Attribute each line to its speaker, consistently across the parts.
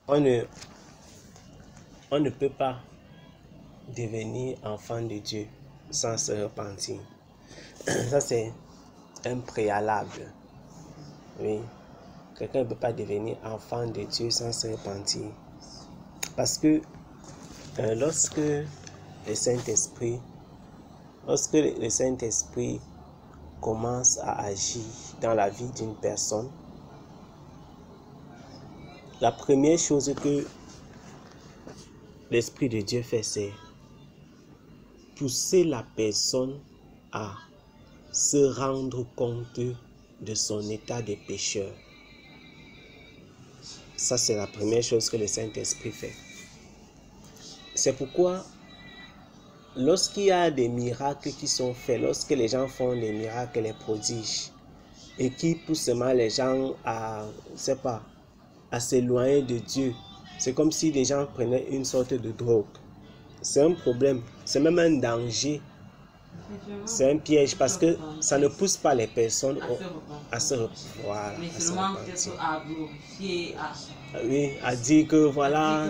Speaker 1: On ne peut pas devenir enfant de Dieu sans se repentir. Ça, c'est un préalable. Oui. Quelqu'un ne peut pas devenir enfant de Dieu sans se repentir. Parce que lorsque le Saint-Esprit commence à agir dans la vie d'une personne, la première chose que l'Esprit de Dieu fait, c'est pousser la personne à se rendre compte de son état de pécheur. Ça, c'est la première chose que le Saint-Esprit fait. C'est pourquoi, lorsqu'il y a des miracles qui sont faits, lorsque les gens font des miracles, les prodiges, et qui poussent les gens à, à s'éloigner de Dieu, c'est comme si les gens prenaient une sorte de drogue. C'est un problème, c'est même un danger. C'est un piège parce que ça ne pousse pas les personnes à se repentir. Mais seulement à glorifier, oui, à dire que voilà,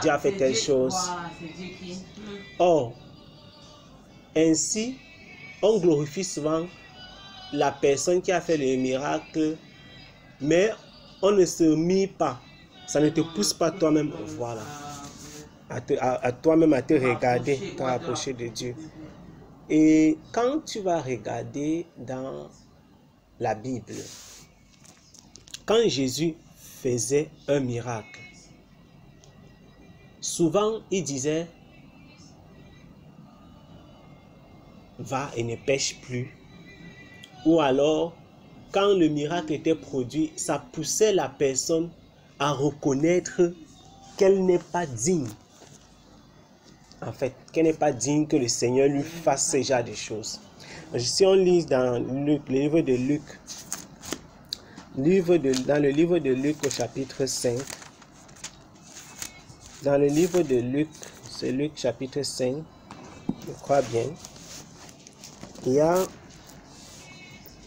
Speaker 1: Dieu a fait telle chose. Or, ainsi, on glorifie souvent la personne qui a fait le miracle, mais on ne se mie pas. Ça ne te pousse pas toi-même, voilà, à toi-même à te regarder, te rapprocher de Dieu. Et quand tu vas regarder dans la Bible, quand Jésus faisait un miracle, souvent il disait « va et ne pêche plus ». Ou alors, quand le miracle était produit, ça poussait la personne à reconnaître qu'elle n'est pas digne. En fait, qu'elle n'est pas digne que le Seigneur lui fasse ce genre de choses. Si on lit dans Luc, le livre de Luc, dans le livre de Luc au chapitre 5, dans le livre de Luc, c'est Luc chapitre 5, je crois bien, il y a,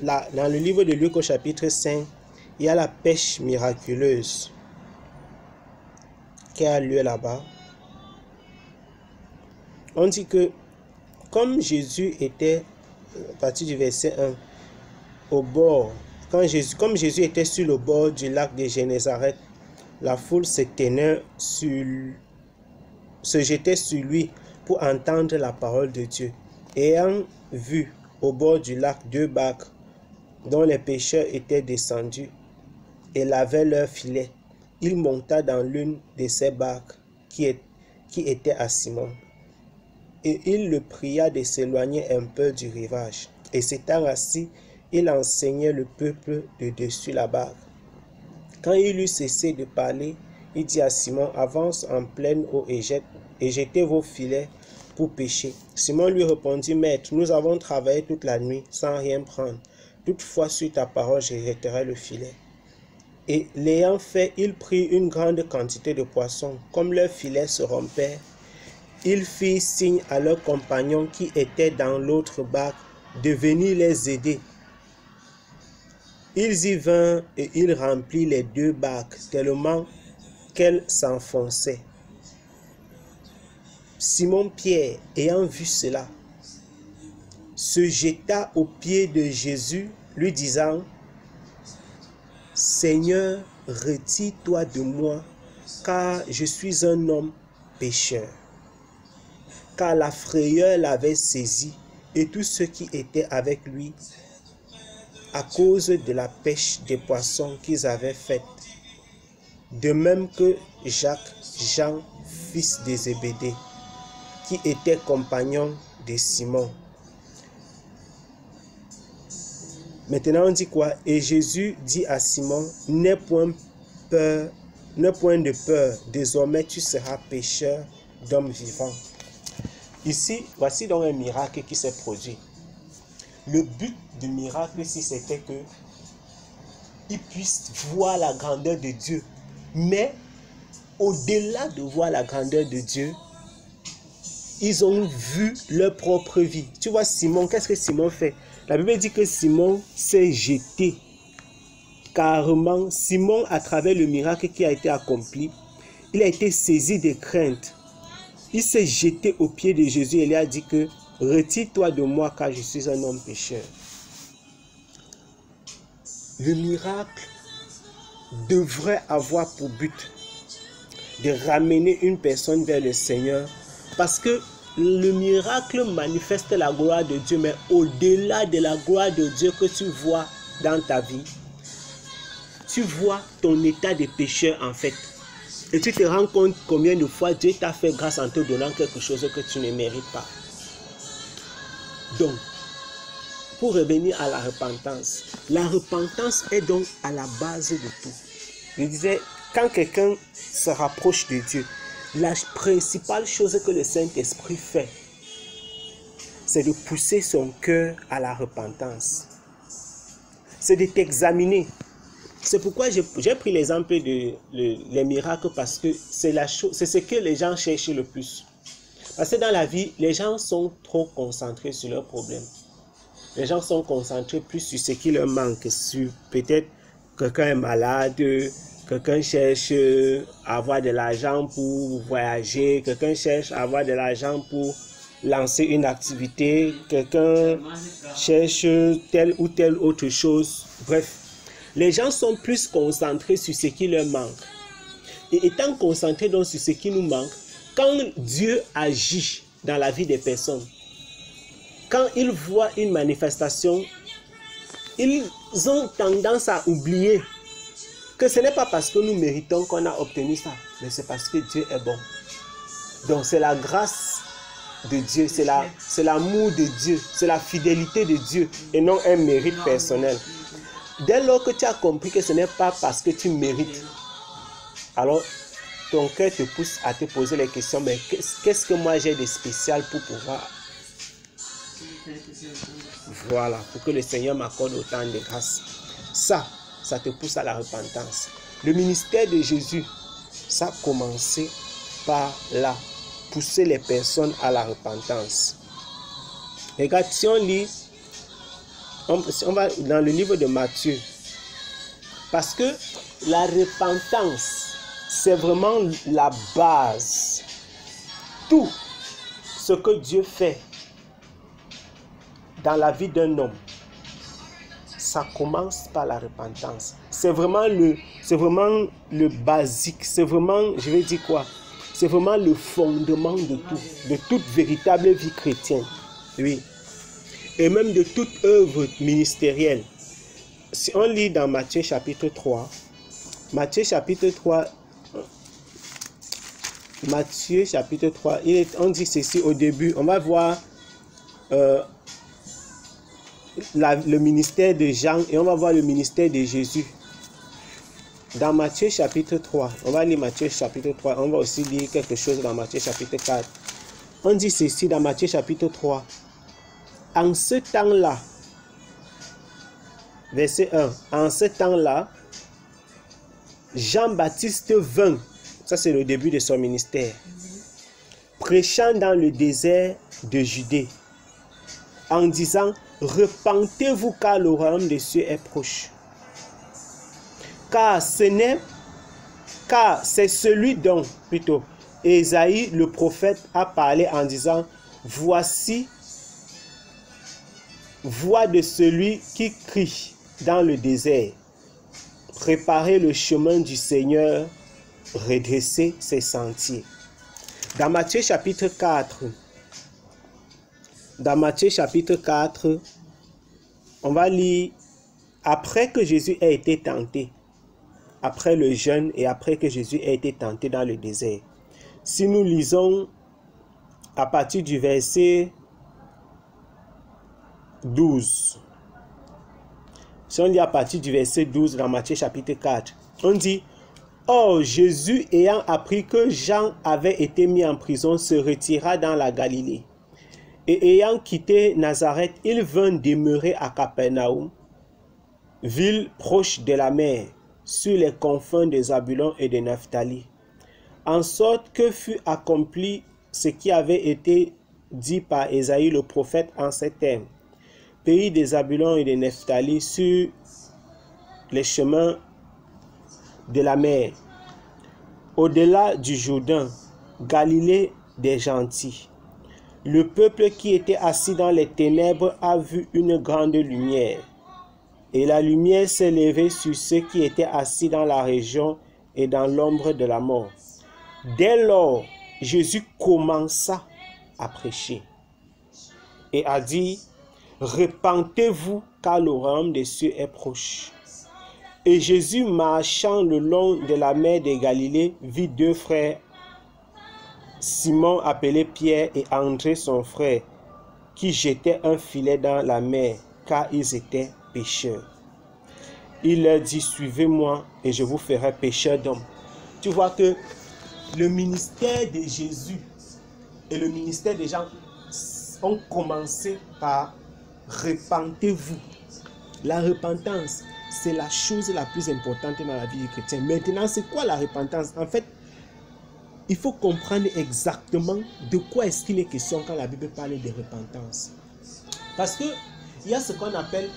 Speaker 1: dans le livre de Luc au chapitre 5, il y a la pêche miraculeuse qui a lieu là-bas. On dit que comme Jésus était, à partir du verset 1, au bord, comme Jésus était sur le bord du lac de Génézareth, la foule se jetait sur lui pour entendre la parole de Dieu. Ayant vu au bord du lac 2 barques dont les pêcheurs étaient descendus et lavaient leurs filets, il monta dans l'une de ces barques qui était à Simon. Et il le pria de s'éloigner un peu du rivage. Et s'étant assis, il enseignait le peuple de dessus la barque. Quand il eut cessé de parler, il dit à Simon, avance en pleine eau et jetez vos filets pour pêcher. Simon lui répondit, Maître, nous avons travaillé toute la nuit sans rien prendre. Toutefois, sur ta parole, je jetterai le filet. Et l'ayant fait, il prit une grande quantité de poissons. Comme leurs filets se rompèrent, ils firent signe à leurs compagnons qui étaient dans l'autre barque de venir les aider. Ils y vinrent et ils remplirent les 2 barques tellement qu'elles s'enfonçaient. Simon-Pierre, ayant vu cela, se jeta aux pieds de Jésus, lui disant, « Seigneur, retire-toi de moi, car je suis un homme pécheur. » Car la frayeur l'avait saisi et tous ceux qui étaient avec lui à cause de la pêche des poissons qu'ils avaient faite. De même que Jacques, Jean, fils de Zébédée, qui était compagnon de Simon. Maintenant on dit quoi? Et Jésus dit à Simon, n'aie point de peur, désormais tu seras pêcheur d'hommes vivants. Ici, voici donc un miracle qui s'est produit. Le but du miracle ici, c'était que ils puissent voir la grandeur de Dieu. Mais au-delà de voir la grandeur de Dieu, ils ont vu leur propre vie. Tu vois, Simon, qu'est-ce que Simon fait? La Bible dit que Simon s'est jeté. Carrément, Simon, à travers le miracle qui a été accompli, il a été saisi de crainte. Il s'est jeté aux pieds de Jésus et lui a dit que retire-toi de moi car je suis un homme pécheur. Le miracle devrait avoir pour but de ramener une personne vers le Seigneur, parce que le miracle manifeste la gloire de Dieu, mais au-delà de la gloire de Dieu que tu vois dans ta vie, tu vois ton état de pécheur en fait. Et tu te rends compte combien de fois Dieu t'a fait grâce en te donnant quelque chose que tu ne mérites pas. Donc, pour revenir à la repentance est donc à la base de tout. Je disais, quand quelqu'un se rapproche de Dieu, la principale chose que le Saint-Esprit fait, c'est de pousser son cœur à la repentance. C'est de t'examiner. C'est pourquoi j'ai pris l'exemple des miracles, parce que c'est ce que les gens cherchent le plus. Parce que dans la vie, les gens sont trop concentrés sur leurs problèmes. Les gens sont concentrés plus sur ce qui leur manque, sur peut-être quelqu'un est malade, quelqu'un cherche à avoir de l'argent pour voyager, quelqu'un cherche à avoir de l'argent pour lancer une activité, quelqu'un cherche telle ou telle autre chose. Bref, les gens sont plus concentrés sur ce qui leur manque. Et étant concentrés donc sur ce qui nous manque, quand Dieu agit dans la vie des personnes, quand ils voient une manifestation, ils ont tendance à oublier que ce n'est pas parce que nous méritons qu'on a obtenu ça, mais c'est parce que Dieu est bon. Donc c'est la grâce de Dieu, c'est l'amour de Dieu, c'est la fidélité de Dieu et non un mérite personnel. Dès lors que tu as compris que ce n'est pas parce que tu mérites, alors ton cœur te pousse à te poser les questions, mais qu'est-ce que moi j'ai de spécial pour pouvoir... Voilà, pour que le Seigneur m'accorde autant de grâce. Ça te pousse à la repentance. Le ministère de Jésus, ça a commencé par là, pousser les personnes à la repentance. Regarde, si on lit, on va dans le livre de Matthieu, parce que la repentance, c'est vraiment la base. Tout ce que Dieu fait dans la vie d'un homme, ça commence par la repentance. C'est vraiment le basique. C'est vraiment, je vais dire quoi? C'est vraiment le fondement de tout, de toute véritable vie chrétienne. Oui. Et même de toute œuvre ministérielle. Si on lit dans Matthieu chapitre 3, Matthieu chapitre 3, on dit ceci au début. On va voir le ministère de Jean et on va voir le ministère de Jésus. Dans Matthieu chapitre 3, on va lire Matthieu chapitre 3, on va aussi lire quelque chose dans Matthieu chapitre 4. On dit ceci dans Matthieu chapitre 3. En ce temps-là, verset 1, en ce temps-là, Jean-Baptiste vint, ça c'est le début de son ministère, prêchant dans le désert de Judée, en disant, repentez-vous car le royaume des cieux est proche. Car c'est celui dont, plutôt, Ésaïe le prophète a parlé en disant, voici, voix de celui qui crie dans le désert, préparez le chemin du Seigneur, redressez ses sentiers. Dans Matthieu chapitre 4, on va lire, après que Jésus ait été tenté, après le jeûne et après que Jésus ait été tenté dans le désert. Si nous lisons à partir du verset 12, si on lit à partir du verset 12 dans Matthieu chapitre 4, on dit, or Jésus ayant appris que Jean avait été mis en prison, se retira dans la Galilée. Et ayant quitté Nazareth, il vint demeurer à Capernaum, ville proche de la mer, sur les confins de Zabulon et de Naphtali, en sorte que fut accompli ce qui avait été dit par Ésaïe le prophète en ces termes. Pays de Zabulon et de Naphtali, sur les chemins de la mer, au-delà du Jourdain, Galilée des gentils. Le peuple qui était assis dans les ténèbres a vu une grande lumière. Et la lumière s'est levée sur ceux qui étaient assis dans la région et dans l'ombre de la mort. Dès lors, Jésus commença à prêcher et a dit, « Repentez-vous, car le royaume des cieux est proche. » Et Jésus, marchant le long de la mer de Galilée, vit deux frères, Simon appelé Pierre et André son frère, qui jetaient un filet dans la mer, car ils étaient pécheurs. Il leur dit, « Suivez-moi et je vous ferai pécheurs d'hommes. » Tu vois que le ministère de Jésus et le ministère des gens ont commencé par « Repentez-vous ». La repentance, c'est la chose la plus importante dans la vie du chrétien. Maintenant, c'est quoi la repentance? En fait, il faut comprendre exactement de quoi est-ce qu'il est question quand la Bible parle de repentance. Parce que il y a ce qu'on appelle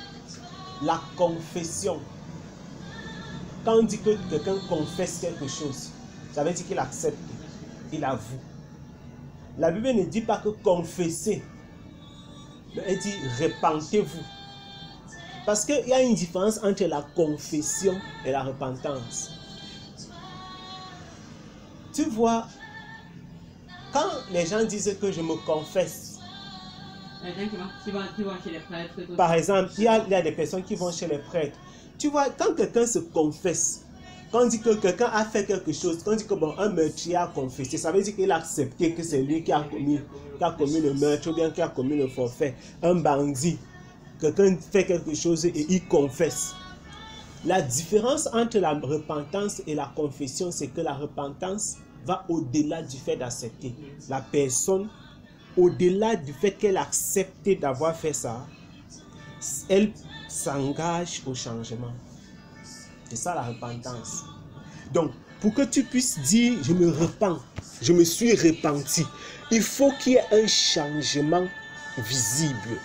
Speaker 1: la confession. Quand on dit que quelqu'un confesse quelque chose, ça veut dire qu'il accepte, il avoue. La Bible ne dit pas que confesser, mais elle dit repentez-vous. Parce qu'il y a une différence entre la confession et la repentance. Tu vois, quand les gens disent que je me confesse, par exemple, il y a des personnes qui vont chez les prêtres. Tu vois, quand quelqu'un se confesse, quand on dit que quelqu'un a fait quelque chose, quand on dit que bon, un meurtrier a confessé, ça veut dire qu'il a accepté que c'est lui qui a commis le meurtre ou bien qui a commis le forfait. Un bandit, quelqu'un fait quelque chose et il confesse. La différence entre la repentance et la confession, c'est que la repentance va au-delà du fait d'accepter. La personne, au-delà du fait qu'elle accepte d'avoir fait ça, elle s'engage au changement. C'est ça la repentance. Donc, pour que tu puisses dire, je me repens, je me suis repenti, il faut qu'il y ait un changement visible.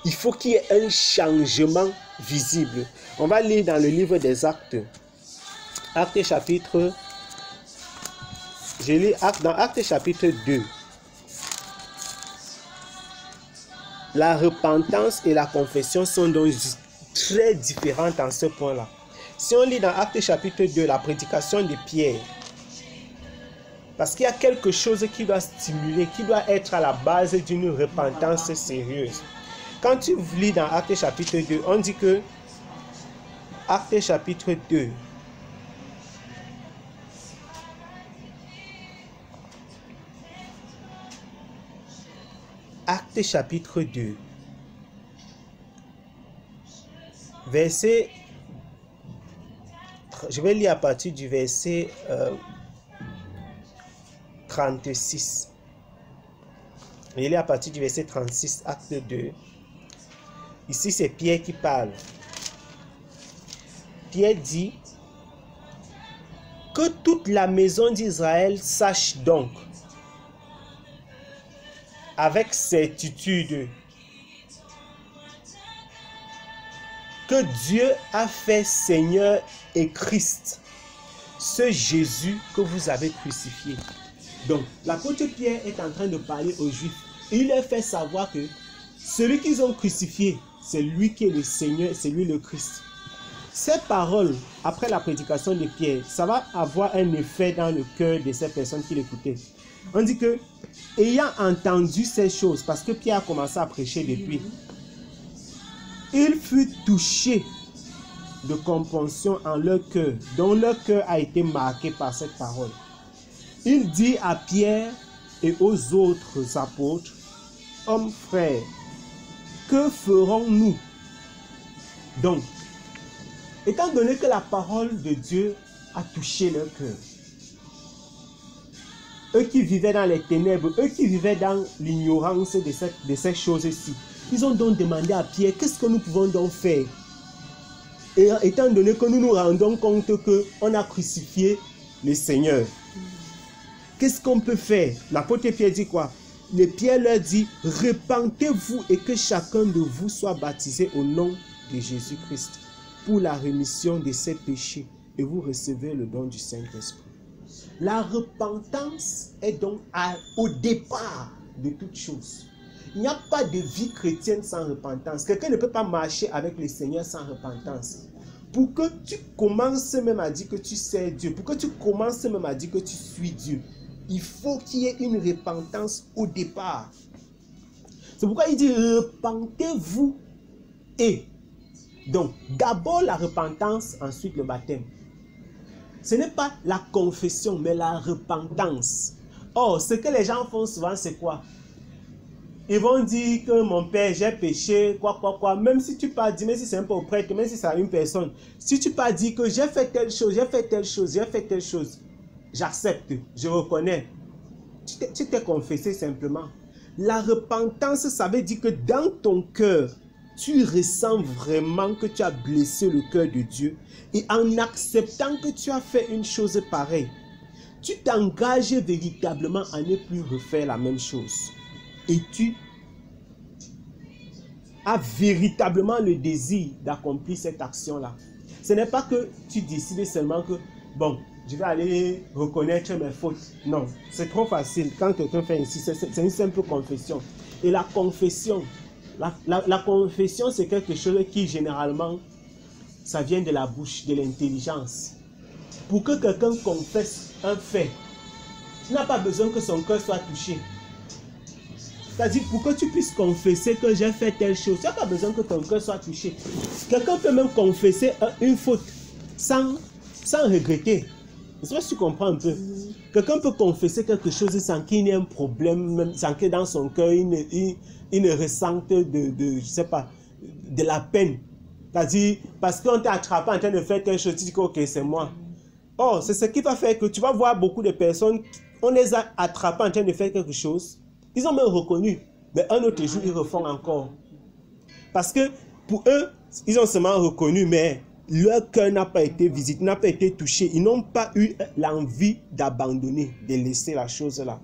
Speaker 1: Il faut qu'il y ait un changement visible. On va lire dans le livre des Actes. Actes chapitre... Je lis dans Actes chapitre 2. La repentance et la confession sont donc très différentes en ce point-là. Si on lit dans Actes chapitre 2, la prédication de Pierre, parce qu'il y a quelque chose qui doit stimuler, qui doit être à la base d'une repentance sérieuse. Quand tu lis dans Actes chapitre 2, on dit que Actes chapitre 2, Actes chapitre 2, verset, je vais lire à partir du verset 36. Je vais lire à partir du verset 36, Acte 2. Ici, c'est Pierre qui parle. Pierre dit que toute la maison d'Israël sache donc avec certitude que Dieu a fait Seigneur et Christ, ce Jésus que vous avez crucifié. Donc, l'apôtre Pierre est en train de parler aux Juifs. Il leur fait savoir que celui qu'ils ont crucifié, c'est lui qui est le Seigneur, c'est lui le Christ. Ces paroles, après la prédication de Pierre, ça va avoir un effet dans le cœur de ces personnes qui l'écoutaient. On dit que, ayant entendu ces choses, parce que Pierre a commencé à prêcher depuis, il fut touché de compassion en leur cœur, dont leur cœur a été marqué par cette parole. Il dit à Pierre et aux autres apôtres, « Hommes frères, que ferons-nous » Donc, étant donné que la parole de Dieu a touché leur cœur, eux qui vivaient dans les ténèbres, eux qui vivaient dans l'ignorance de ces choses-ci, ils ont donc demandé à Pierre, qu'est-ce que nous pouvons donc faire? Et étant donné que nous nous rendons compte qu'on a crucifié le Seigneur, qu'est-ce qu'on peut faire? L'apôtre Pierre dit quoi? Le Pierre leur dit, repentez-vous et que chacun de vous soit baptisé au nom de Jésus-Christ pour la rémission de ses péchés et vous recevez le don du Saint-Esprit. La repentance est donc au départ de toute chose. Il n'y a pas de vie chrétienne sans repentance. Quelqu'un ne peut pas marcher avec le Seigneur sans repentance. Pour que tu commences même à dire que tu sais Dieu, pour que tu commences même à dire que tu suis Dieu, il faut qu'il y ait une repentance au départ. C'est pourquoi il dit repentez-vous et. Donc, d'abord la repentance, ensuite le baptême. Ce n'est pas la confession, mais la repentance. Or, ce que les gens font souvent, c'est quoi? Ils vont dire que mon père, j'ai péché, quoi. Même si tu pas dit, même si c'est un peu au prêtre, même si c'est à une personne. Si tu pas dit que j'ai fait telle chose, j'accepte, je reconnais. Tu t'es confessé simplement. La repentance, ça veut dire que dans ton cœur, tu ressens vraiment que tu as blessé le cœur de Dieu. Et en acceptant que tu as fait une chose pareille, tu t'engages véritablement à ne plus refaire la même chose. Et tu as véritablement le désir d'accomplir cette action-là. Ce n'est pas que tu décides seulement que, bon, je vais aller reconnaître mes fautes. Non, c'est trop facile. Quand quelqu'un fait ainsi, c'est une simple confession. Et la confession, la confession, c'est quelque chose qui généralement, ça vient de la bouche, de l'intelligence. Pour que quelqu'un confesse un fait, tu n'as pas besoin que son cœur soit touché. C'est-à-dire, pour que tu puisses confesser que j'ai fait telle chose, tu n'as pas besoin que ton cœur soit touché. Quelqu'un peut même confesser une faute sans regretter. Je ne sais pas si tu comprends un peu. Quelqu'un peut confesser quelque chose sans qu'il y ait un problème, même sans que dans son cœur, il ne ressente je sais pas, de la peine. C'est-à-dire, parce qu'on t'a attrapé en train de faire quelque chose, tu dis que ok, c'est moi. Oh, c'est ce qui va faire que tu vas voir beaucoup de personnes, on les a attrapés en train de faire quelque chose. Ils ont même reconnu, mais un autre jour, ils refont encore. Parce que pour eux, ils ont seulement reconnu, mais leur cœur n'a pas été visité, n'a pas été touché. Ils n'ont pas eu l'envie d'abandonner, de laisser la chose là.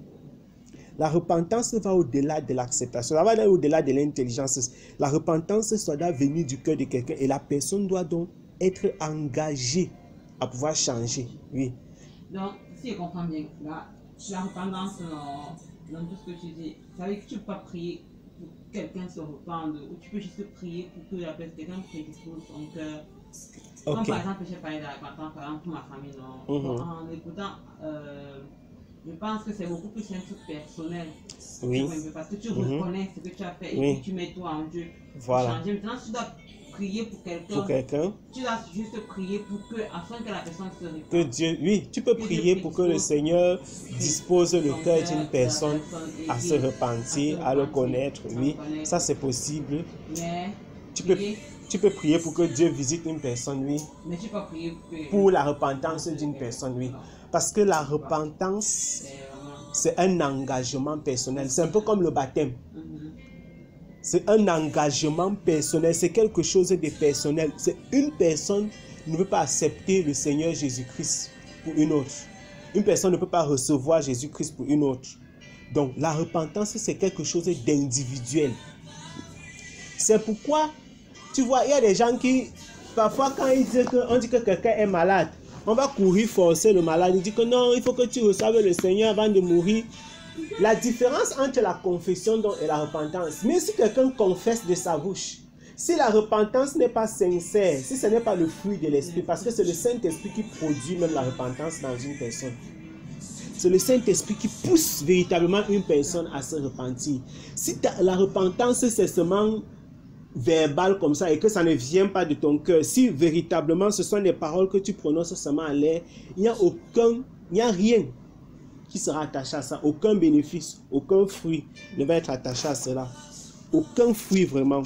Speaker 1: La repentance va au-delà de l'acceptation, ça va au-delà de l'intelligence. La repentance, ça doit venir du cœur de quelqu'un et la personne doit donc être engagée à pouvoir changer. Oui.
Speaker 2: Donc, si je comprends bien, là, la repentance dans tout ce que tu dis, ça veut dire que tu ne peux pas prier pour que quelqu'un se repente, ou tu peux juste prier pour que quelqu'un prédispose son cœur. Okay. Comme par exemple, j'ai parlé de la repentance, par exemple, pour ma famille, non? En écoutant, je pense que c'est beaucoup plus un truc personnel.
Speaker 1: Oui.
Speaker 2: Parce que tu reconnais ce que tu as fait et puis tu mets toi en Dieu.
Speaker 1: Voilà.
Speaker 2: Changer. Maintenant, tu dois prier pour quelqu'un. Tu dois juste prier pour que, afin que la personne se repente.
Speaker 1: Que Dieu, oui, tu peux prier pour que le Seigneur dispose le cœur d'une personne à se repentir, à le connaître. Oui, ça c'est possible.
Speaker 2: Mais
Speaker 1: tu peux prier pour que Dieu visite une personne, oui.
Speaker 2: Mais tu peux prier
Speaker 1: pour la repentance d'une personne, oui. Parce que la repentance, c'est un engagement personnel. C'est un peu comme le baptême. C'est un engagement personnel. C'est quelque chose de personnel. C'est une personne ne peut pas accepter le Seigneur Jésus-Christ pour une autre. Une personne ne peut pas recevoir Jésus-Christ pour une autre. Donc, la repentance, c'est quelque chose d'individuel. C'est pourquoi, tu vois, il y a des gens qui, parfois, quand on dit que quelqu'un est malade, on va courir forcer le malade. Il dit que non, il faut que tu reçoives le Seigneur avant de mourir. La différence entre la confession et la repentance, mais si quelqu'un confesse de sa bouche, si la repentance n'est pas sincère, si ce n'est pas le fruit de l'esprit, parce que c'est le Saint-Esprit qui produit même la repentance dans une personne. C'est le Saint-Esprit qui pousse véritablement une personne à se repentir. Si la repentance c'est seulement verbal comme ça et que ça ne vient pas de ton cœur, si véritablement ce sont des paroles que tu prononces seulement à l'air, il n'y a rien qui sera attaché à ça, aucun bénéfice, aucun fruit ne va être attaché à cela, aucun fruit vraiment.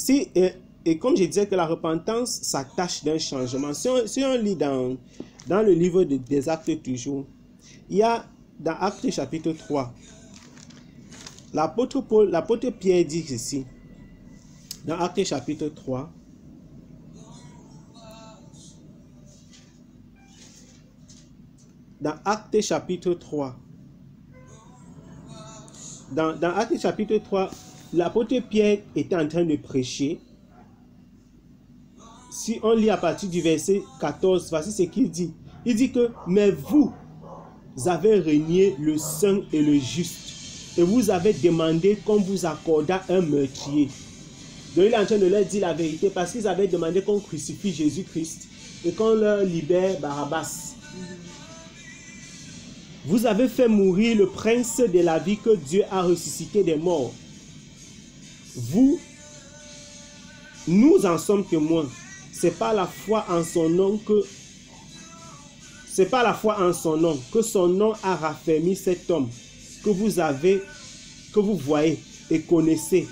Speaker 1: Et comme je disais que la repentance s'attache d'un changement, si on lit dans le livre des Actes toujours, il y a dans Actes chapitre 3, l'apôtre Pierre dit ceci, dans Actes chapitre 3, dans Actes chapitre 3, dans Actes chapitre 3, l'apôtre Pierre était en train de prêcher si on lit à partir du verset 14, voici ce qu'il dit. Il dit que, mais vous avez renié le saint et le juste, et vous avez demandé qu'on vous accordât un meurtrier. Donc il est en train de leur dire la vérité, parce qu'ils avaient demandé qu'on crucifie Jésus-Christ et qu'on leur libère Barabbas. Vous avez fait mourir le prince de la vie que Dieu a ressuscité des morts. Nous en sommes témoins. C'est par la foi en son nom que son nom a raffermi cet homme que vous voyez et connaissez.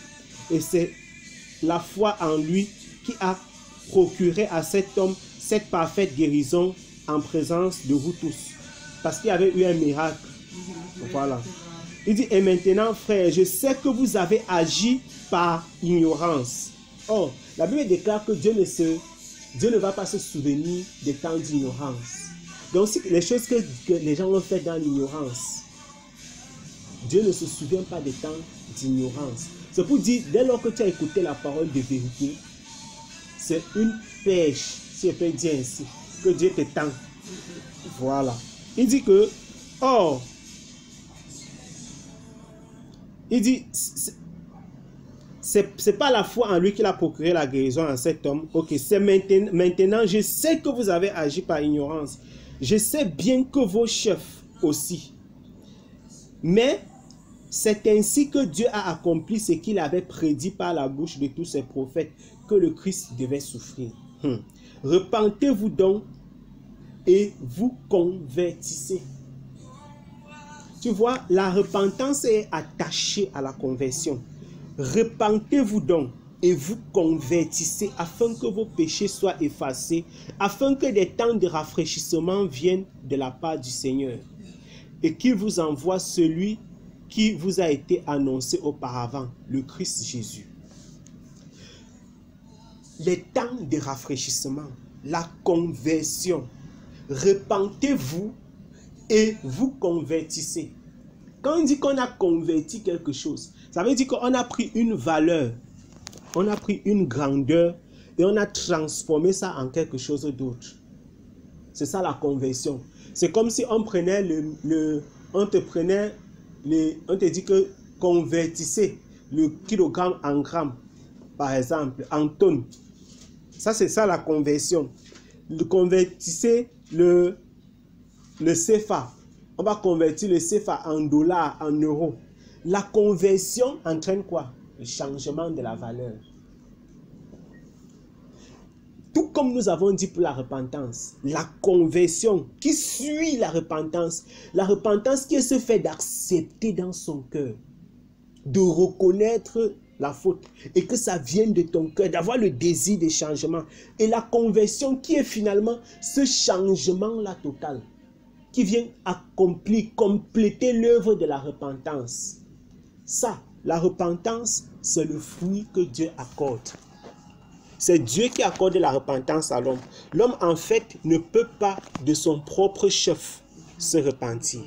Speaker 1: Et c'est la foi en lui qui a procuré à cet homme cette parfaite guérison en présence de vous tous. Parce qu'il y avait eu un miracle. Voilà. Il dit, et maintenant, frères, je sais que vous avez agi par ignorance. Or, la Bible déclare que Dieu ne va pas se souvenir des temps d'ignorance. Donc, si les choses que les gens ont faites dans l'ignorance, Dieu ne se souvient pas des temps d'ignorance. C'est pour dire, dès lors que tu as écouté la parole de vérité, c'est une pêche, si je peux dire ainsi, que Dieu te tend. Voilà. Il dit que, or, il dit, c'est pas la foi en lui qu'il a procuré la guérison en cet homme. Ok, c'est maintenant, je sais que vous avez agi par ignorance. Je sais bien que vos chefs aussi. Mais c'est ainsi que Dieu a accompli ce qu'il avait prédit par la bouche de tous ses prophètes, que le Christ devait souffrir. Repentez-vous donc et vous convertissez. Tu vois, la repentance est attachée à la conversion. Repentez-vous donc et vous convertissez afin que vos péchés soient effacés, afin que des temps de rafraîchissement viennent de la part du Seigneur et qu'il vous envoie celui qui vous a été annoncé auparavant, le Christ Jésus. Les temps de rafraîchissement, la conversion. Repentez-vous et vous convertissez. Quand on dit qu'on a converti quelque chose, ça veut dire qu'on a pris une valeur, on a pris une grandeur et on a transformé ça en quelque chose d'autre. C'est ça la conversion. C'est comme si on prenait on te dit que convertissez le kilogramme en grammes, par exemple, en tonnes. Ça, c'est ça la conversion. Convertissez le CFA. On va convertir le CFA en dollars, en euros. La conversion entraîne quoi? Le changement de la valeur. Tout comme nous avons dit pour la repentance, la conversion qui suit la repentance qui est ce fait d'accepter dans son cœur, de reconnaître la faute et que ça vienne de ton cœur, d'avoir le désir de changement. Et la conversion qui est finalement ce changement-là total, qui vient accomplir, compléter l'œuvre de la repentance. Ça, la repentance, c'est le fruit que Dieu accorde. C'est Dieu qui accorde la repentance à l'homme. L'homme, en fait, ne peut pas de son propre chef se repentir.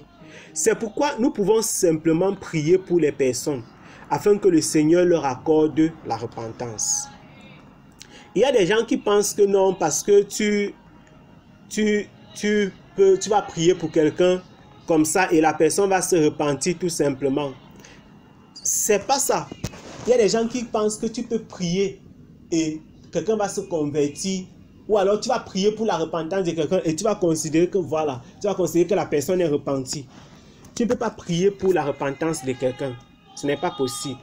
Speaker 1: C'est pourquoi nous pouvons simplement prier pour les personnes afin que le Seigneur leur accorde la repentance. Il y a des gens qui pensent que non, parce que tu vas prier pour quelqu'un comme ça et la personne va se repentir tout simplement. C'est pas ça. Il y a des gens qui pensent que tu peux prier et quelqu'un va se convertir, ou alors tu vas prier pour la repentance de quelqu'un et tu vas considérer que voilà, tu vas considérer que la personne est repentie. Tu ne peux pas prier pour la repentance de quelqu'un. Ce n'est pas possible.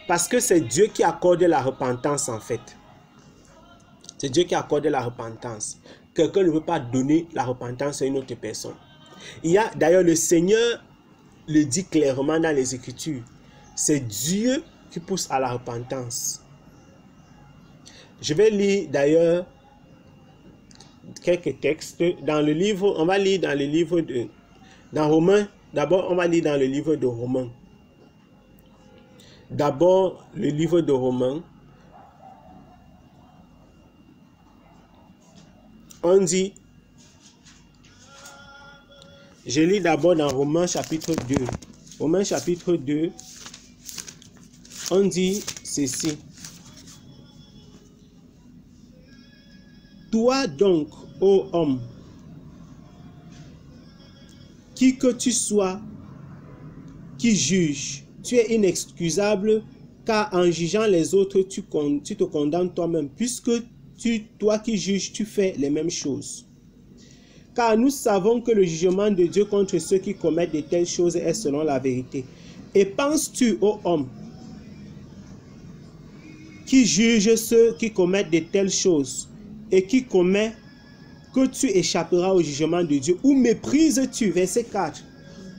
Speaker 1: Parce que c'est Dieu qui accorde la repentance en fait. C'est Dieu qui accorde la repentance. Quelqu'un ne peut pas donner la repentance à une autre personne. Il y a d'ailleurs le Seigneur le dit clairement dans les Écritures. C'est Dieu qui pousse à la repentance. Je vais lire d'ailleurs quelques textes dans le livre. On va lire dans le livre dans Romains. D'abord, on va lire dans le livre de Romains. D'abord, le livre de Romains. On dit, je lis d'abord dans Romains chapitre 2. Romains chapitre 2, on dit ceci. Toi donc, ô homme, qui que tu sois, qui juge, tu es inexcusable, car en jugeant les autres, tu te condamnes toi-même, puisque toi qui juges, tu fais les mêmes choses. Car nous savons que le jugement de Dieu contre ceux qui commettent de telles choses est selon la vérité. Et penses-tu, ô homme, qui juge ceux qui commettent de telles choses et qui commet, que tu échapperas au jugement de Dieu? Ou méprises-tu, verset 4,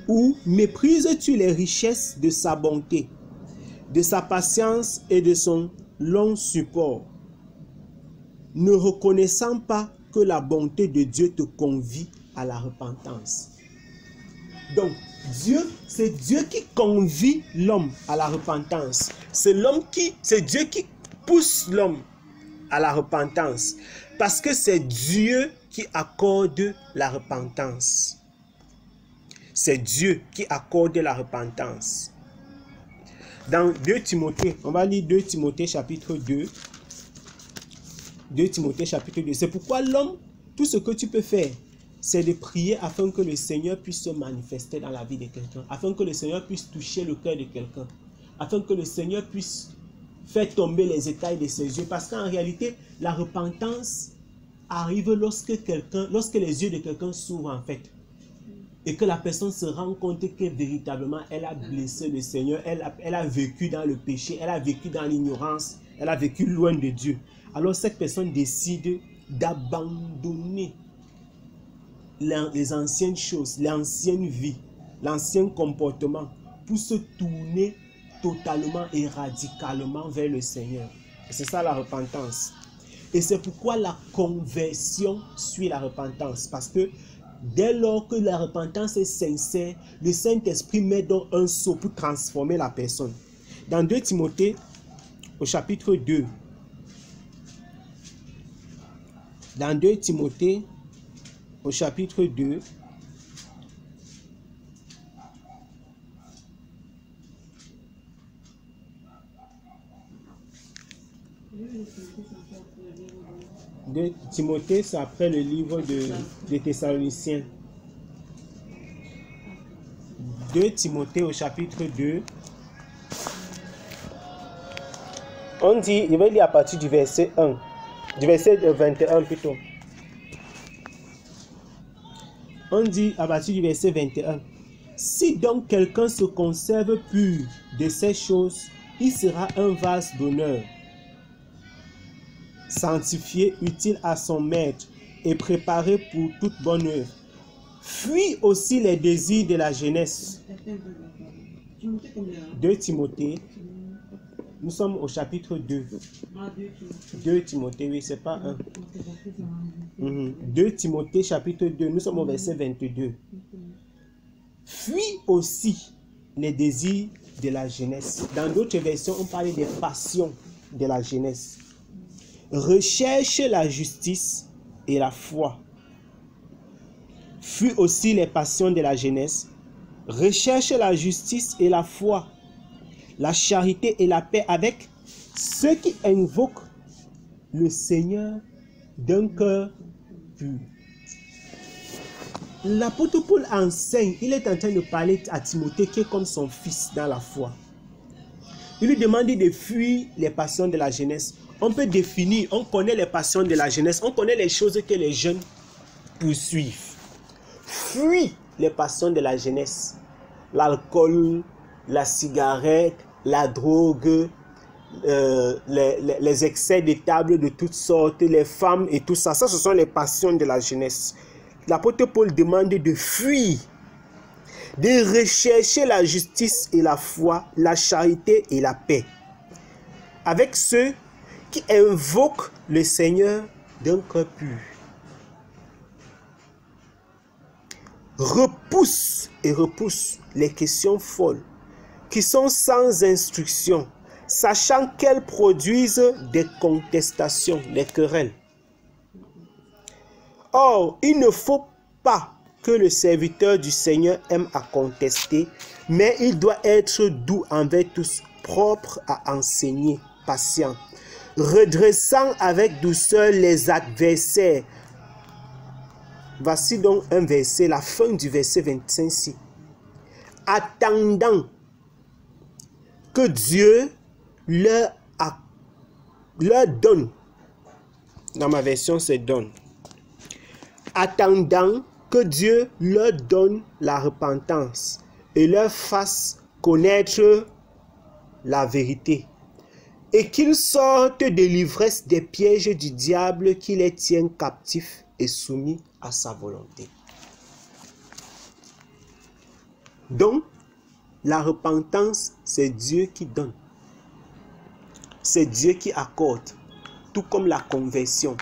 Speaker 1: ou méprises-tu les richesses de sa bonté, de sa patience et de son long support, ne reconnaissant pas que la bonté de Dieu te convie à la repentance? Donc, c'est Dieu qui convie l'homme à la repentance. C'est Dieu qui pousse l'homme à la repentance. Parce que c'est Dieu qui accorde la repentance. C'est Dieu qui accorde la repentance. Dans 2 Timothée, on va lire 2 Timothée chapitre 2. 2 Timothée chapitre 2. C'est pourquoi l'homme, tout ce que tu peux faire, c'est de prier afin que le Seigneur puisse se manifester dans la vie de quelqu'un, afin que le Seigneur puisse toucher le cœur de quelqu'un, afin que le Seigneur puisse faire tomber les écailles de ses yeux. Parce qu'en réalité, la repentance arrive lorsque les yeux de quelqu'un s'ouvrent en fait, et que la personne se rend compte que véritablement elle a blessé le Seigneur, elle a vécu dans le péché, elle a vécu dans l'ignorance, elle a vécu loin de Dieu. Alors cette personne décide d'abandonner les anciennes choses, l'ancienne vie, l'ancien comportement, pour se tourner totalement et radicalement vers le Seigneur. C'est ça la repentance. Et c'est pourquoi la conversion suit la repentance. Parce que dès lors que la repentance est sincère, le Saint-Esprit met donc un sceau pour transformer la personne. Dans 2 Timothée, au chapitre 2, dans 2 Timothée, au chapitre 2, de Timothée, c'est après le livre de Thessaloniciens. 2 Timothée au chapitre 2. On dit, il va lire à partir du verset 1, du verset 21 plutôt. On dit à partir du verset 21. Si donc quelqu'un se conserve pur de ces choses, il sera un vase d'honneur, sanctifié, utile à son maître et préparé pour toute bonne œuvre. Fuis aussi les désirs de la jeunesse. 2 Timothée, nous sommes au chapitre 2. 2 Timothée, oui, c'est pas 1. 2 Timothée, chapitre 2, nous sommes au verset 22. Fuis aussi les désirs de la jeunesse. Dans d'autres versions, on parle des passions de la jeunesse. Recherche la justice et la foi. Fuis aussi les passions de la jeunesse. Recherche la justice et la foi, la charité et la paix avec ceux qui invoquent le Seigneur d'un cœur pur. L'apôtre Paul enseigne, il est en train de parler à Timothée qui est comme son fils dans la foi. Il lui demande de fuir les passions de la jeunesse. On peut définir, on connaît les passions de la jeunesse, on connaît les choses que les jeunes poursuivent. Fuis les passions de la jeunesse. L'alcool, la cigarette, la drogue, les excès de table de toutes sortes, les femmes et tout ça. Ça, ce sont les passions de la jeunesse. L'apôtre Paul demande de fuir, de rechercher la justice et la foi, la charité et la paix, avec ceux qui invoquent le Seigneur d'un cœur pur. Repousse les questions folles qui sont sans instruction, sachant qu'elles produisent des contestations, des querelles. Or, il ne faut pas que le serviteur du Seigneur aime à contester, mais il doit être doux envers tous, propre à enseigner, patient, redressant avec douceur les adversaires. Voici donc un verset, la fin du verset 25 ici. Attendant que Dieu leur donne. Dans ma version, c'est donne. Attendant que Dieu leur donne la repentance et leur fasse connaître la vérité, et qu'ils sortent de l'ivresse des pièges du diable qui les tient captifs et soumis à sa volonté. Donc, la repentance, c'est Dieu qui donne. C'est Dieu qui accorde, tout comme la conversion.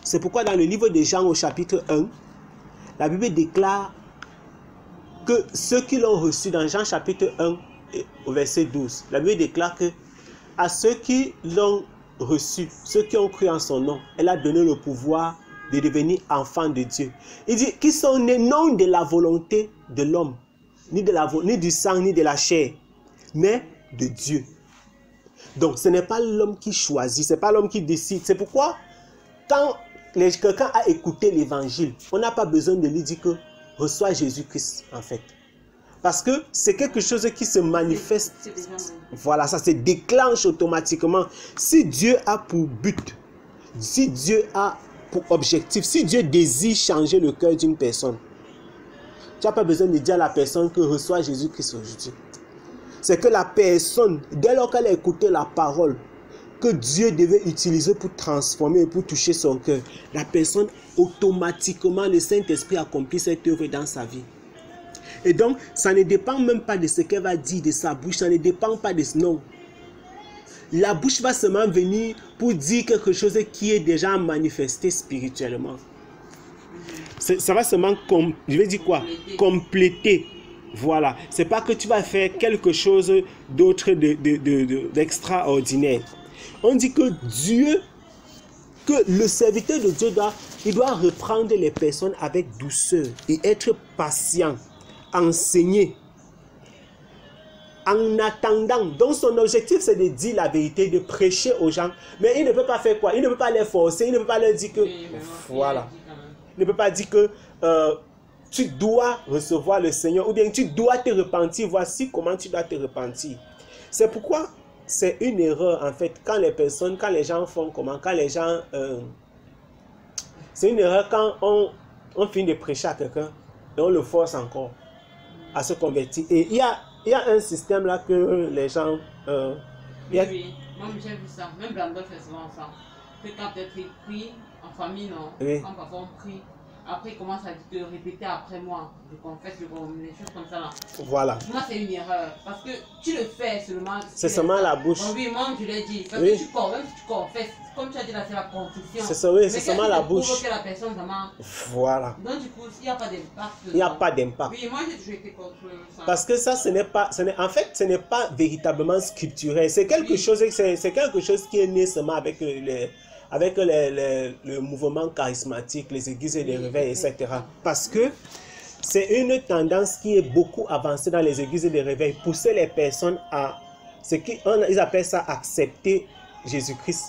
Speaker 1: C'est pourquoi dans le livre de Jean au chapitre 1, la Bible déclare que ceux qui l'ont reçu dans Jean chapitre 1 au verset 12, la Bible déclare que à ceux qui l'ont reçu, ceux qui ont cru en son nom, elle a donné le pouvoir de devenir enfants de Dieu. Il dit qu'ils sont nés non de la volonté de l'homme, ni du sang, ni de la chair, mais de Dieu. Donc ce n'est pas l'homme qui choisit, ce n'est pas l'homme qui décide. C'est pourquoi quand quelqu'un a écouté l'évangile, on n'a pas besoin de lui dire que reçois Jésus-Christ en fait. Parce que c'est quelque chose qui se manifeste. Voilà, ça se déclenche automatiquement. Si Dieu a pour but, si Dieu a pour objectif, si Dieu désire changer le cœur d'une personne, tu n'as pas besoin de dire à la personne que reçois Jésus-Christ aujourd'hui. C'est que la personne, dès lors qu'elle a écouté la parole que Dieu devait utiliser pour transformer et pour toucher son cœur, la personne automatiquement, le Saint-Esprit accomplit cette œuvre dans sa vie. Et donc, ça ne dépend même pas de ce qu'elle va dire de sa bouche, ça ne dépend pas de ce nom. La bouche va seulement venir pour dire quelque chose qui est déjà manifesté spirituellement. Ça va seulement, je vais dire quoi? Compléter. Voilà. C'est pas que tu vas faire quelque chose d'autre d'extraordinaire. On dit que Dieu, que le serviteur de Dieu il doit reprendre les personnes avec douceur et être patient. Enseigner en attendant. Donc son objectif c'est de dire la vérité, de prêcher aux gens, mais il ne peut pas faire quoi? Il ne peut pas les forcer, il ne peut pas leur dire que voilà, il ne peut pas dire que tu dois recevoir le Seigneur ou bien tu dois te repentir, voici comment tu dois te repentir. C'est pourquoi c'est une erreur en fait quand les gens font comment, quand les gens c'est une erreur quand on finit de prêcher à quelqu'un et on le force encore à se convertir. Et il y a un système là que les gens...
Speaker 2: Oui, moi j'ai vu ça. Même Brandon fait souvent ça. Que quand peut-être il prie en famille, non? Oui. Quand parfois on prie, après il commence à te répéter après moi. Je confesse, les choses comme ça là.
Speaker 1: Voilà.
Speaker 2: Moi c'est une erreur. Parce que tu le fais seulement...
Speaker 1: C'est seulement la bouche.
Speaker 2: Bon, oui, moi je l'ai dit. Parce que même si tu confesses, comme tu as dit là, c'est la confession.
Speaker 1: C'est ça, oui, c'est seulement la bouche.
Speaker 2: Que la personne vraiment...
Speaker 1: Voilà.
Speaker 2: Donc du coup, il n'y a pas d'impact.
Speaker 1: Il n'y a pas d'impact.
Speaker 2: Oui, moi j'ai toujours été contre ça.
Speaker 1: Parce que ça, en fait, ce n'est pas véritablement scripturel. C'est quelque chose, c'est quelque chose qui est né seulement avec le mouvement charismatique, les églises et les réveils, etc. Parce que c'est une tendance qui est beaucoup avancée dans les églises et les réveils, pousser les personnes à ce qu'ils appellent ça accepter Jésus-Christ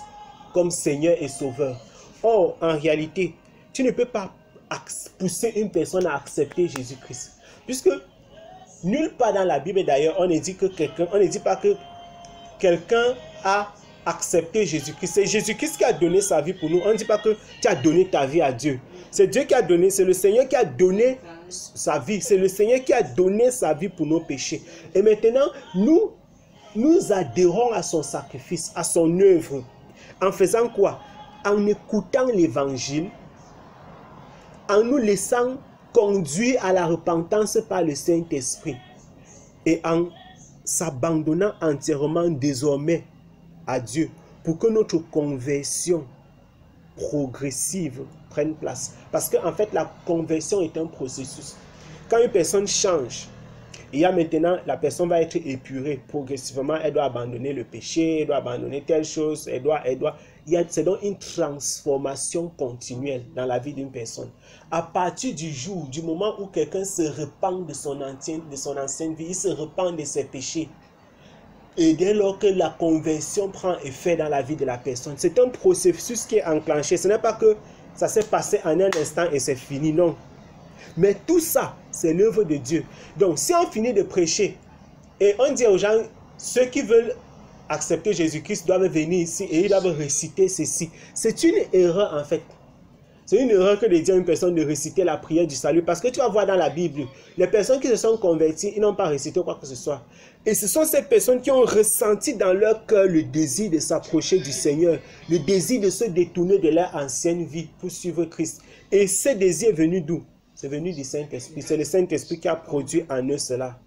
Speaker 1: comme Seigneur et Sauveur. Or, en réalité, tu ne peux pas pousser une personne à accepter Jésus-Christ. Puisque nulle part dans la Bible d'ailleurs, on ne dit pas que quelqu'un a accepté Jésus-Christ. C'est Jésus-Christ qui a donné sa vie pour nous. On ne dit pas que tu as donné ta vie à Dieu. C'est Dieu qui a donné, c'est le Seigneur qui a donné sa vie. C'est le Seigneur qui a donné sa vie pour nos péchés. Et maintenant, nous adhérons à son sacrifice, à son œuvre. En faisant quoi? En écoutant l'évangile, en nous laissant conduire à la repentance par le Saint-Esprit et en s'abandonnant entièrement désormais à Dieu pour que notre conversion progressive prenne place. Parce qu'en fait, la conversion est un processus. Quand une personne change, il y a maintenant, la personne va être épurée progressivement, elle doit abandonner le péché, elle doit abandonner telle chose, c'est donc une transformation continuelle dans la vie d'une personne. À partir du moment où quelqu'un se repent de son ancienne vie, il se repent de ses péchés, Et dès lors que la conversion prend effet dans la vie de la personne, c'est un processus qui est enclenché. Ce n'est pas que ça s'est passé en un instant et c'est fini, non. Mais tout ça, c'est l'œuvre de Dieu. Donc, si on finit de prêcher et on dit aux gens, ceux qui veulent accepter Jésus-Christ doivent venir ici et ils doivent réciter ceci. C'est une erreur en fait. C'est une erreur que de dire à une personne de réciter la prière du salut. Parce que tu vas voir dans la Bible, les personnes qui se sont converties, ils n'ont pas récité quoi que ce soit. Et ce sont ces personnes qui ont ressenti dans leur cœur le désir de s'approcher du Seigneur, le désir de se détourner de leur ancienne vie pour suivre Christ. Et ce désir est venu d'où? C'est venu du Saint-Esprit. C'est le Saint-Esprit qui a produit en eux cela.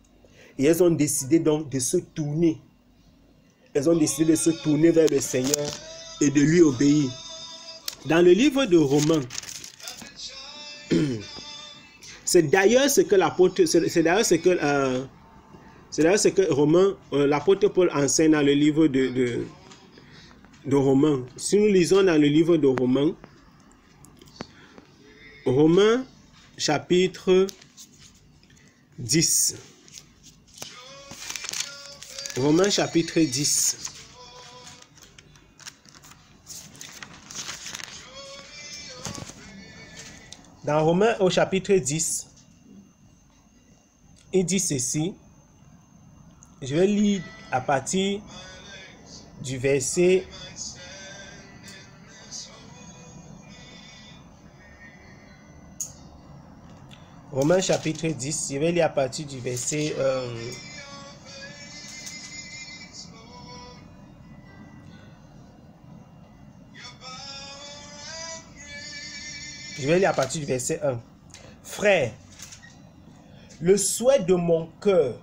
Speaker 1: Et elles ont décidé donc de se tourner. Elles ont décidé de se tourner vers le Seigneur et de lui obéir. Dans le livre de Romains, c'est d'ailleurs ce que l'apôtre, c'est d'ailleurs ce que Romains, l'apôtre Paul enseigne dans le livre de Romains. Si nous lisons dans le livre de Romains chapitre 10. Romains chapitre 10. Dans Romains au chapitre 10, il dit ceci. Je vais lire à partir du verset Romains chapitre 10, je vais lire à partir du verset je vais lire à partir du verset 1. Frères, le souhait de mon cœur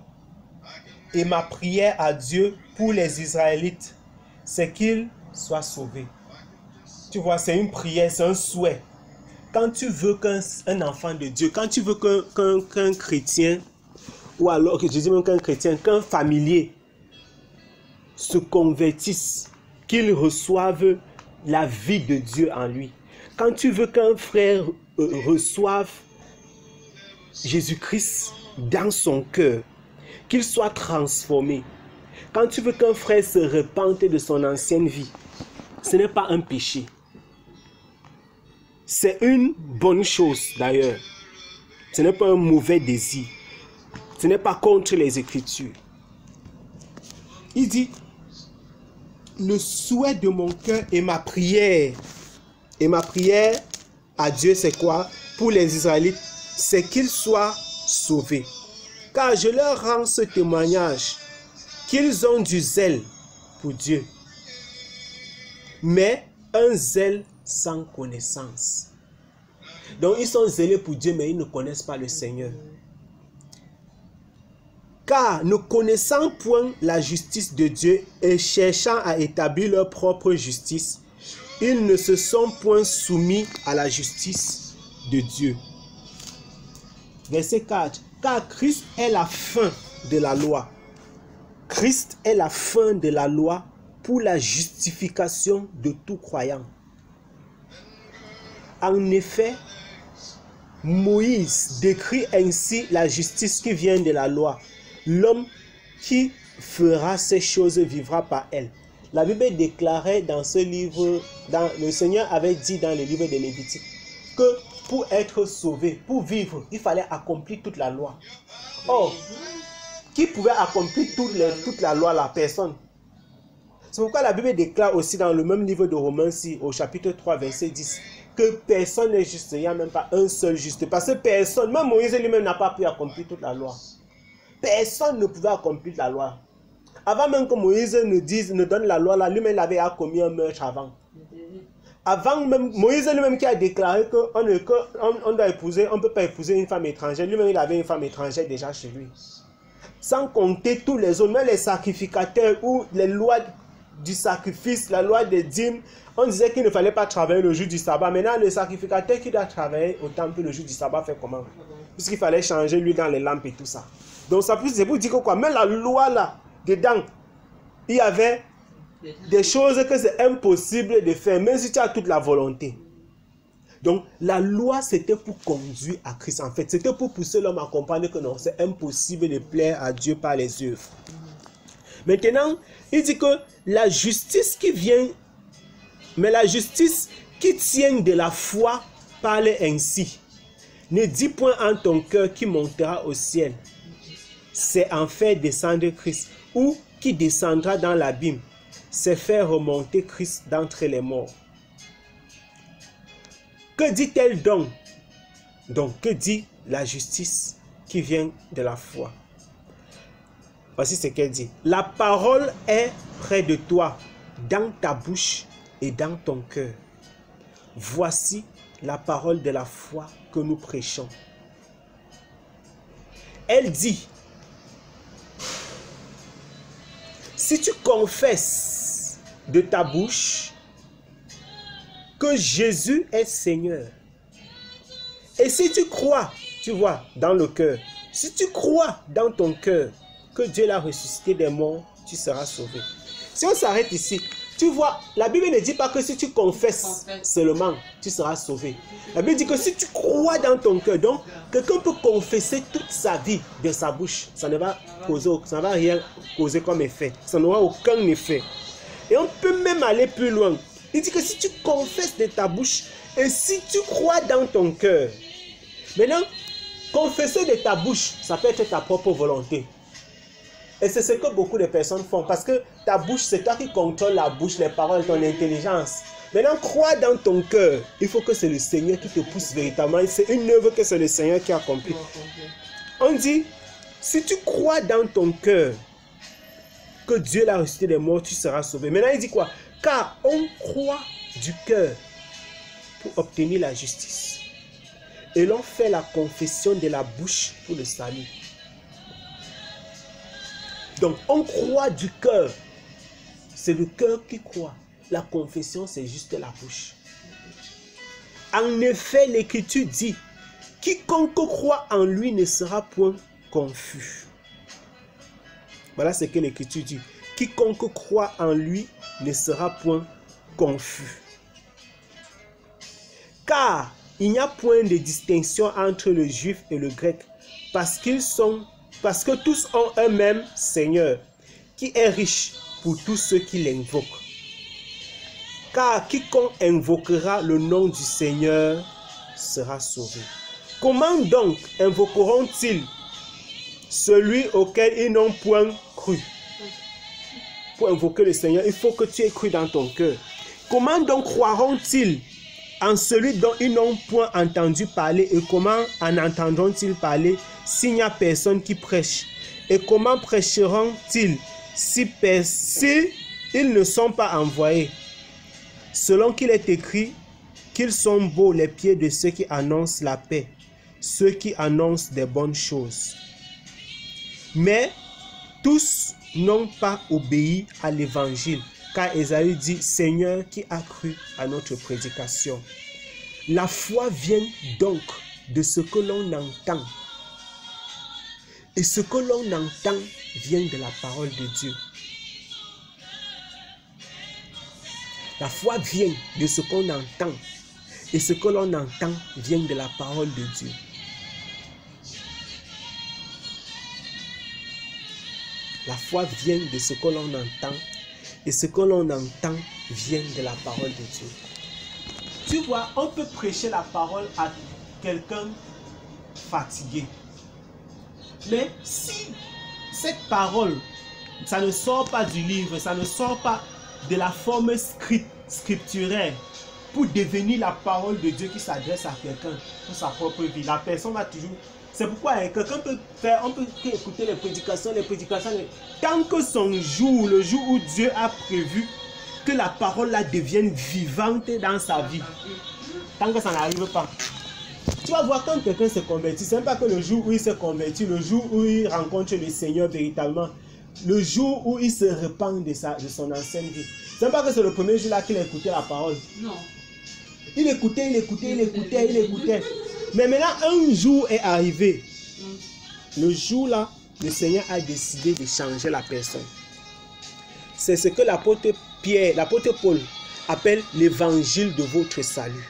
Speaker 1: et ma prière à Dieu pour les Israélites, c'est qu'ils soient sauvés. Tu vois, c'est une prière, c'est un souhait. Quand tu veux qu'un enfant de Dieu, quand tu veux qu'un chrétien, ou alors, je dis même qu'un chrétien, qu'un familier se convertisse, qu'il reçoive la vie de Dieu en lui. Quand tu veux qu'un frère reçoive Jésus-Christ dans son cœur, qu'il soit transformé. Quand tu veux qu'un frère se repente de son ancienne vie, ce n'est pas un péché. C'est une bonne chose d'ailleurs. Ce n'est pas un mauvais désir. Ce n'est pas contre les Écritures. Il dit, le souhait de mon cœur et ma prière à Dieu, c'est quoi? Pour les Israélites, c'est qu'ils soient sauvés. Car je leur rends ce témoignage, qu'ils ont du zèle pour Dieu, mais un zèle sans connaissance. Donc ils sont zélés pour Dieu, mais ils ne connaissent pas le Seigneur. Car ne connaissant point la justice de Dieu et cherchant à établir leur propre justice, ils ne se sont point soumis à la justice de Dieu. Verset 4. Car Christ est la fin de la loi. Christ est la fin de la loi pour la justification de tout croyant. En effet, Moïse décrit ainsi la justice qui vient de la loi. L'homme qui fera ces choses vivra par elle. La Bible déclarait dans ce livre, le Seigneur avait dit dans le livre de Lévitique, que pour être sauvé, pour vivre, il fallait accomplir toute la loi. Or, qui pouvait accomplir toute la loi? La personne. C'est pourquoi la Bible déclare aussi dans le même livre de Romains, au chapitre 3, verset 10, que personne n'est juste, il n'y a même pas un seul juste. Parce que personne, même Moïse lui-même n'a pas pu accomplir toute la loi. Personne ne pouvait accomplir la loi. Avant même que Moïse ne donne la loi, là, lui-même avait commis un meurtre avant. Avant même, Moïse lui-même qui a déclaré qu'on doit épouser, on ne peut pas épouser une femme étrangère. Lui-même, il avait une femme étrangère déjà chez lui. Sans compter tous les autres, même les sacrificateurs ou les lois du sacrifice, la loi des dîmes, on disait qu'il ne fallait pas travailler le jour du sabbat. Maintenant, le sacrificateur qui doit travailler au temple le jour du sabbat fait comment? Puisqu'il fallait changer lui dans les lampes et tout ça. Donc, c'est pour dire que quoi? Même la loi là, dedans, il y avait des choses que c'est impossible de faire, même si tu as toute la volonté. Donc, la loi, c'était pour conduire à Christ. En fait, c'était pour pousser l'homme à comprendre que non, c'est impossible de plaire à Dieu par les œuvres. Maintenant, il dit que la justice qui vient, mais la justice qui tient de la foi parle ainsi. Ne dis point en ton cœur qui montera au ciel. C'est en faire descendre Christ. Ou qui descendra dans l'abîme. C'est faire remonter Christ d'entre les morts. Que dit-elle donc? Donc, que dit la justice qui vient de la foi? Voici ce qu'elle dit. La parole est près de toi, dans ta bouche et dans ton cœur. Voici la parole de la foi que nous prêchons. Elle dit, si tu confesses de ta bouche que Jésus est Seigneur, et si tu crois, tu vois, dans le cœur, si tu crois dans ton cœur que Dieu l'a ressuscité des morts, tu seras sauvé. Si on s'arrête ici, tu vois, la Bible ne dit pas que si tu confesses seulement, tu seras sauvé. La Bible dit que si tu crois dans ton cœur, donc quelqu'un peut confesser toute sa vie de sa bouche, ça ne va rien causer comme effet, ça n'aura aucun effet. Et on peut même aller plus loin. Il dit que si tu confesses de ta bouche et si tu crois dans ton cœur, maintenant, confesser de ta bouche, ça peut être ta propre volonté. Et c'est ce que beaucoup de personnes font. Parce que ta bouche, c'est toi qui contrôle la bouche, les paroles, ton intelligence. Maintenant, crois dans ton cœur. Il faut que c'est le Seigneur qui te pousse véritablement. C'est une œuvre que c'est le Seigneur qui accomplit. On dit, si tu crois dans ton cœur que Dieu l'a ressuscité des morts, tu seras sauvé. Maintenant, il dit quoi? Car on croit du cœur pour obtenir la justice. Et l'on fait la confession de la bouche pour le salut. Donc, on croit du cœur. C'est le cœur qui croit. La confession, c'est juste la bouche. En effet, l'Écriture dit, quiconque croit en lui ne sera point confus. Voilà ce que l'Écriture dit. Quiconque croit en lui ne sera point confus. Car il n'y a point de distinction entre le juif et le grec, parce que tous ont un même Seigneur, qui est riche pour tous ceux qui l'invoquent. Car quiconque invoquera le nom du Seigneur sera sauvé. Comment donc invoqueront-ils celui auquel ils n'ont point cru? Pour invoquer le Seigneur, il faut que tu aies cru dans ton cœur. Comment donc croiront-ils en celui dont ils n'ont point entendu parler? Et comment en entendront-ils parler s'il n'y a personne qui prêche? Et comment prêcheront-ils si ils ne sont pas envoyés? Selon qu'il est écrit qu'ils sont beaux les pieds de ceux qui annoncent la paix, ceux qui annoncent des bonnes choses. Mais tous n'ont pas obéi à l'évangile, car Ésaïe dit, Seigneur, qui a cru à notre prédication? La foi vient donc de ce que l'on entend. Et ce que l'on entend vient de la parole de Dieu. La foi vient de ce qu'on entend. Et ce que l'on entend vient de la parole de Dieu. La foi vient de ce que l'on entend. Et ce que l'on entend vient de la parole de Dieu. Tu vois, on peut prêcher la parole à quelqu'un fatigué. Mais si cette parole, ça ne sort pas du livre, ça ne sort pas de la forme scripturaire pour devenir la parole de Dieu qui s'adresse à quelqu'un pour sa propre vie, la personne va toujours... C'est pourquoi quelqu'un peut faire, on peut écouter les prédications, tant que son jour, le jour où Dieu a prévu que la parole là devienne vivante dans sa vie, tant que ça n'arrive pas. Tu vas voir quand quelqu'un se convertit, ce n'est pas que le jour où il se convertit, le jour où il rencontre le Seigneur véritablement, le jour où il se repent de son ancienne vie. Ce n'est pas que c'est le premier jour là qu'il écoutait la parole. Non. Il écoutait. Mais maintenant, un jour est arrivé. Le jour là, le Seigneur a décidé de changer la personne. C'est ce que l'apôtre Paul appelle l'évangile de votre salut.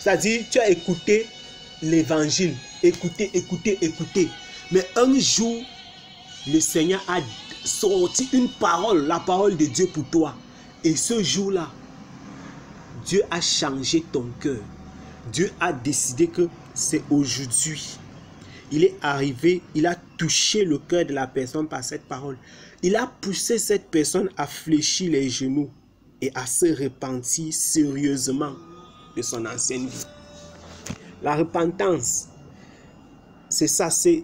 Speaker 1: C'est-à-dire, tu as écouté l'évangile. Écoutez. Mais un jour, le Seigneur a sorti une parole, la parole de Dieu pour toi. Et ce jour-là, Dieu a changé ton cœur. Dieu a décidé que c'est aujourd'hui. Il est arrivé, il a touché le cœur de la personne par cette parole. Il a poussé cette personne à fléchir les genoux et à se repentir sérieusement de son ancienne vie. La repentance, c'est ça, c'est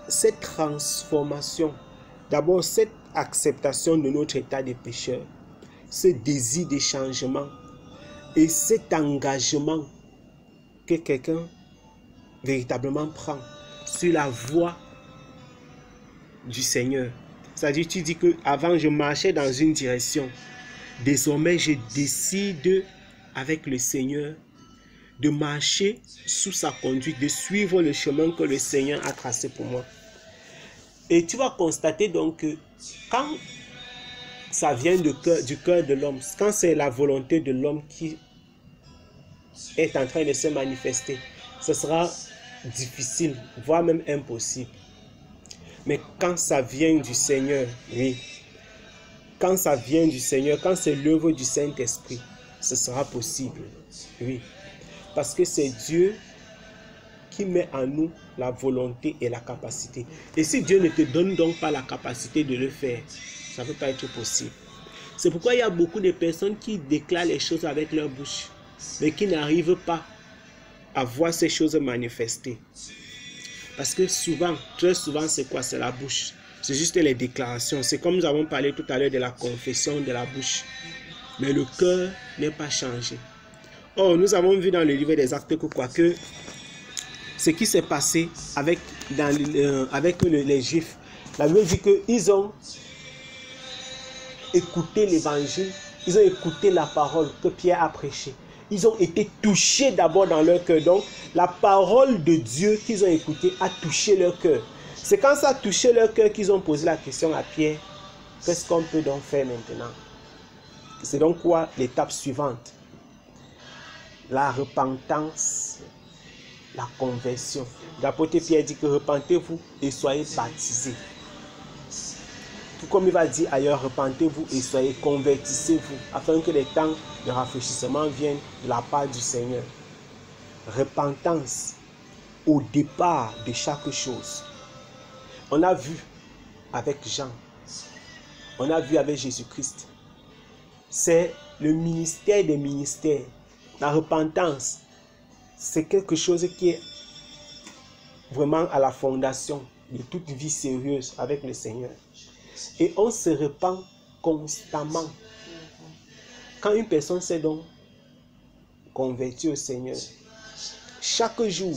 Speaker 1: cette transformation. D'abord, cette acceptation de notre état de pécheur, ce désir de changement et cet engagement que quelqu'un véritablement prend sur la voie du Seigneur. C'est-à-dire, tu dis que avant je marchais dans une direction, désormais je décide avec le Seigneur de marcher sous sa conduite, de suivre le chemin que le Seigneur a tracé pour moi. Et tu vas constater donc que quand ça vient du cœur de l'homme, quand c'est la volonté de l'homme qui est en train de se manifester, ce sera difficile, voire même impossible. Mais quand ça vient du Seigneur, oui, quand ça vient du Seigneur, quand c'est l'œuvre du Saint-Esprit, ce sera possible, oui. Parce que c'est Dieu qui met en nous la volonté et la capacité. Et si Dieu ne te donne donc pas la capacité de le faire, ça ne peut pas être possible. C'est pourquoi il y a beaucoup de personnes qui déclarent les choses avec leur bouche, mais qui n'arrivent pas à voir ces choses manifester. Parce que souvent, très souvent, c'est quoi? C'est la bouche. C'est juste les déclarations. C'est comme nous avons parlé tout à l'heure de la confession de la bouche. Mais le cœur n'est pas changé. Or, nous avons vu dans le livre des Actes que quoi que ce qui s'est passé avec les Juifs, la Bible dit qu'ils ont écouté l'évangile, ils ont écouté la parole que Pierre a prêchée. Ils ont été touchés d'abord dans leur cœur. Donc, la parole de Dieu qu'ils ont écoutée a touché leur cœur. C'est quand ça a touché leur cœur qu'ils ont posé la question à Pierre, qu'est-ce qu'on peut donc faire maintenant? C'est donc quoi l'étape suivante? La repentance, la conversion. L'apôtre Pierre dit que repentez-vous et soyez baptisés. Tout comme il va dire ailleurs, repentez-vous et soyez convertissez-vous, afin que les temps de rafraîchissement viennent de la part du Seigneur. Repentance au départ de chaque chose. On a vu avec Jean, on a vu avec Jésus-Christ. C'est le ministère des ministères. La repentance, c'est quelque chose qui est vraiment à la fondation de toute vie sérieuse avec le Seigneur. Et on se repent constamment. Quand une personne s'est donc convertie au Seigneur, chaque jour,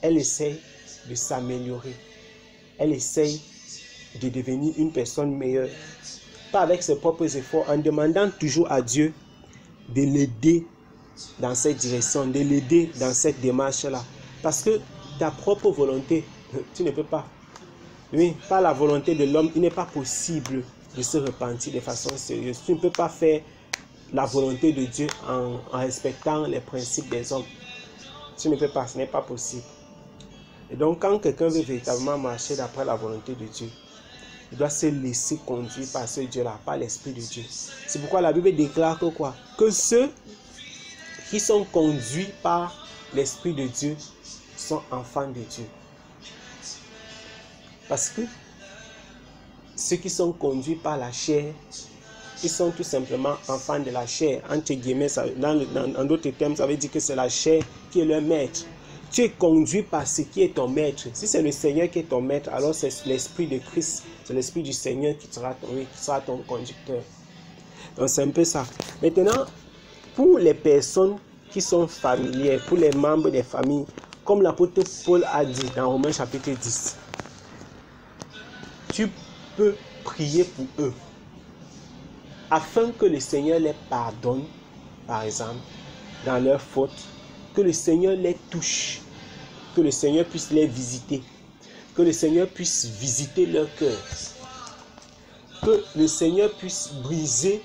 Speaker 1: elle essaie de s'améliorer. Elle essaie de devenir une personne meilleure. Pas avec ses propres efforts, en demandant toujours à Dieu de l'aider dans cette direction, de l'aider dans cette démarche-là. Parce que ta propre volonté, tu ne peux pas. Oui, par la volonté de l'homme, il n'est pas possible de se repentir de façon sérieuse. Tu ne peux pas faire la volonté de Dieu en respectant les principes des hommes. Tu ne peux pas, ce n'est pas possible. Et donc, quand quelqu'un veut véritablement marcher d'après la volonté de Dieu, il doit se laisser conduire par ce Dieu-là, par l'Esprit de Dieu. C'est pourquoi la Bible déclare que quoi? Que ceux qui sont conduits par l'Esprit de Dieu sont enfants de Dieu. Parce que ceux qui sont conduits par la chair, ils sont tout simplement enfants de la chair. Entre guillemets, en d'autres termes, ça veut dire que c'est la chair qui est leur maître. Tu es conduit par ce qui est ton maître. Si c'est le Seigneur qui est ton maître, alors c'est l'Esprit de Christ, c'est l'Esprit du Seigneur qui sera ton conducteur. Donc c'est un peu ça. Maintenant, pour les personnes qui sont familières, pour les membres des familles, comme l'apôtre Paul a dit dans Romains chapitre 10, tu peux prier pour eux afin que le Seigneur les pardonne, par exemple, dans leurs fautes, que le Seigneur les touche, que le Seigneur puisse les visiter, que le Seigneur puisse visiter leur cœur, que le Seigneur puisse briser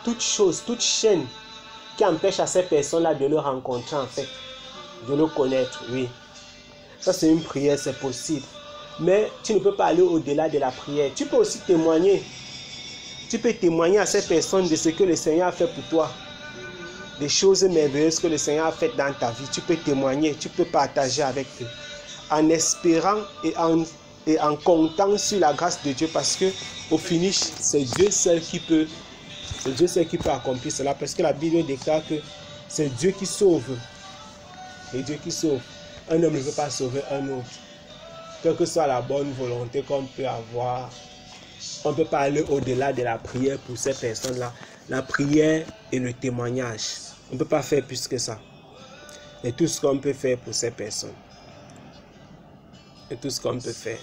Speaker 1: toute chose, toute chaîne qui empêche à ces personnes-là de le rencontrer en fait, de le connaître, oui. Ça c'est une prière, c'est possible. mais tu ne peux pas aller au-delà de la prière. Tu peux aussi témoigner. Tu peux témoigner à ces personnes de ce que le Seigneur a fait pour toi. Des choses merveilleuses que le Seigneur a faites dans ta vie. Tu peux témoigner, tu peux partager avec eux. En espérant et en comptant sur la grâce de Dieu, parce que au finish, c'est Dieu seul qui peut accomplir cela, parce que la Bible déclare que c'est Dieu qui sauve. Et Dieu qui sauve. Un homme ne peut pas sauver un autre. Quelle que soit la bonne volonté qu'on peut avoir, on ne peut pas aller au-delà de la prière pour ces personnes-là. La prière et le témoignage. On ne peut pas faire plus que ça. Et tout ce qu'on peut faire pour ces personnes. Et tout ce qu'on peut faire.